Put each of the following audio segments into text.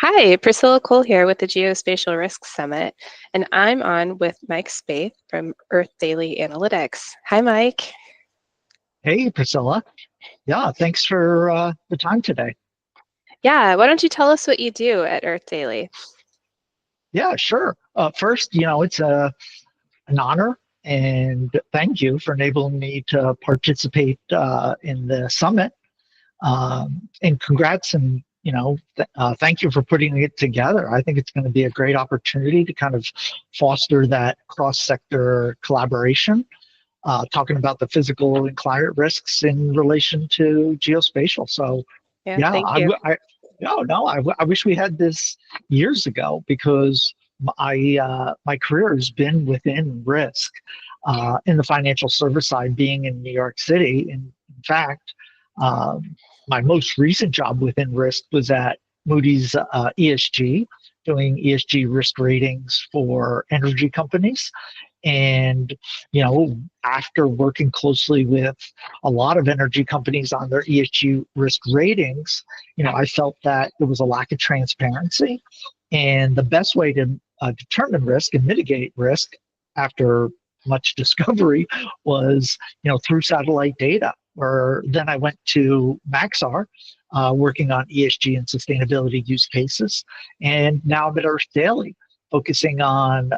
Hi, Priscilla Cole here with the Geospatial Risk Summit, and I'm on with Mike Spaeth from EarthDaily Analytics. Hi, Mike. Hey, Priscilla. Yeah, thanks for the time today. Yeah, why don't you tell us what you do at EarthDaily? Yeah, sure. First, it's an honor, and thank you for enabling me to participate in the summit. And congrats, and thank you for putting it together. I think it's going to be a great opportunity to kind of foster that cross-sector collaboration, talking about the physical and climate risks in relation to geospatial. So, Yeah, yeah, thank you. I wish we had this years ago because my career has been within risk in the financial service side, being in New York City. In fact, my most recent job within risk was at Moody's ESG, doing ESG risk ratings for energy companies. And, after working closely with a lot of energy companies on their ESG risk ratings, I felt that there was a lack of transparency. And the best way to determine risk and mitigate risk after much discovery was, through satellite data. Or then I went to Maxar, working on ESG and sustainability use cases. And now I'm at EarthDaily, focusing on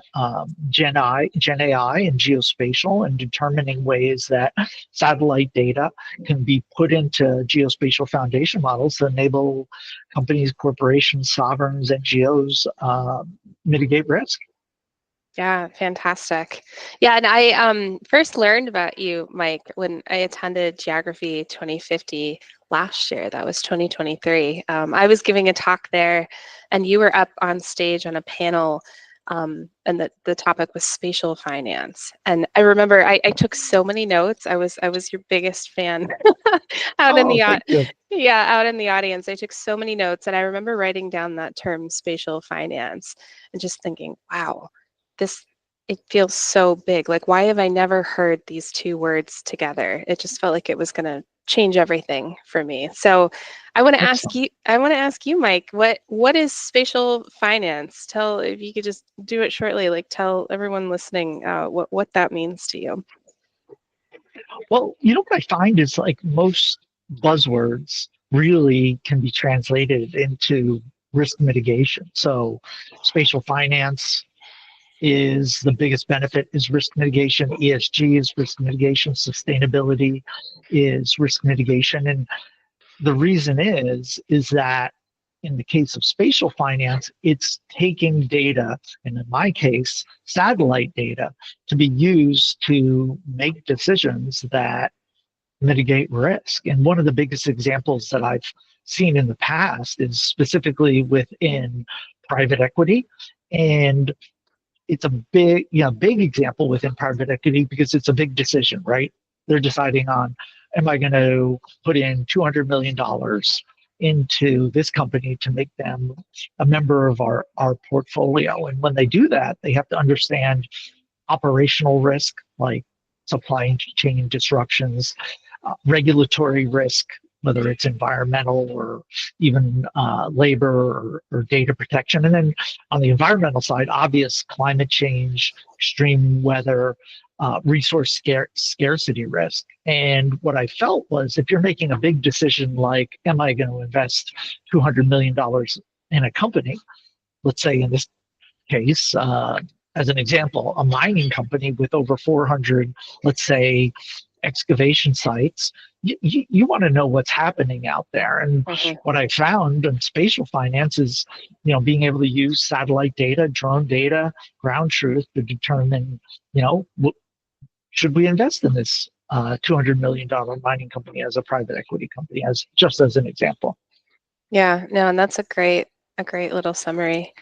Gen AI and geospatial, and determining ways that satellite data can be put into geospatial foundation models to enable companies, corporations, sovereigns, NGOs mitigate risk. Yeah, fantastic. Yeah, and I first learned about you, Mike, when I attended Geography 2050 last year. That was 2023. I was giving a talk there, and you were up on stage on a panel, and the topic was spatial finance. And I remember I took so many notes. I was your biggest fan out in Oh, the thank you. yeah, out in the audience. I took so many notes, and I remember writing down that term spatial finance and just thinking, wow, this it feels so big. Like, why have I never heard these two words together? It just felt like it was going to change everything for me. So Excellent. I want to ask you, Mike, what is spatial finance? Tell, if you could just do it shortly, like tell everyone listening what that means to you. Well, what I find is like most buzzwords really can be translated into risk mitigation. So, spatial finance is the biggest benefit is risk mitigation. ESG is risk mitigation. Sustainability is risk mitigation. And the reason is that in the case of spatial finance, it's taking data, and in my case, satellite data, to be used to make decisions that mitigate risk. And one of the biggest examples that I've seen in the past is specifically within private equity. And it's a big example within private equity because it's a big decision, right? They're deciding on, am I going to put in $200 million into this company to make them a member of our portfolio? And when they do that, they have to understand operational risk, like supply chain disruptions, regulatory risk, whether it's environmental or even labor or data protection. And then on the environmental side, obvious climate change, extreme weather, resource scarcity risk. And what I felt was if you're making a big decision like, am I going to invest $200 million in a company? Let's say in this case, as an example, a mining company with over 400, let's say, excavation sites, you want to know what's happening out there. And Mhm. what I found in spatial finance is, being able to use satellite data, drone data, ground truth to determine, should we invest in this $200 million mining company as a private equity company, as just as an example. Yeah, no, and that's a great little summary.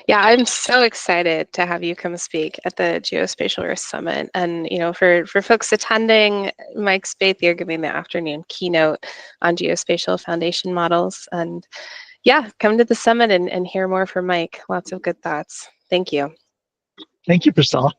Yeah, I'm so excited to have you come speak at the Geospatial Risk Summit. And for folks attending, Mike Spaeth, you're giving the afternoon keynote on Geospatial Foundation Models. And yeah, come to the summit and hear more from Mike. Lots of good thoughts. Thank you. Thank you, Priscilla.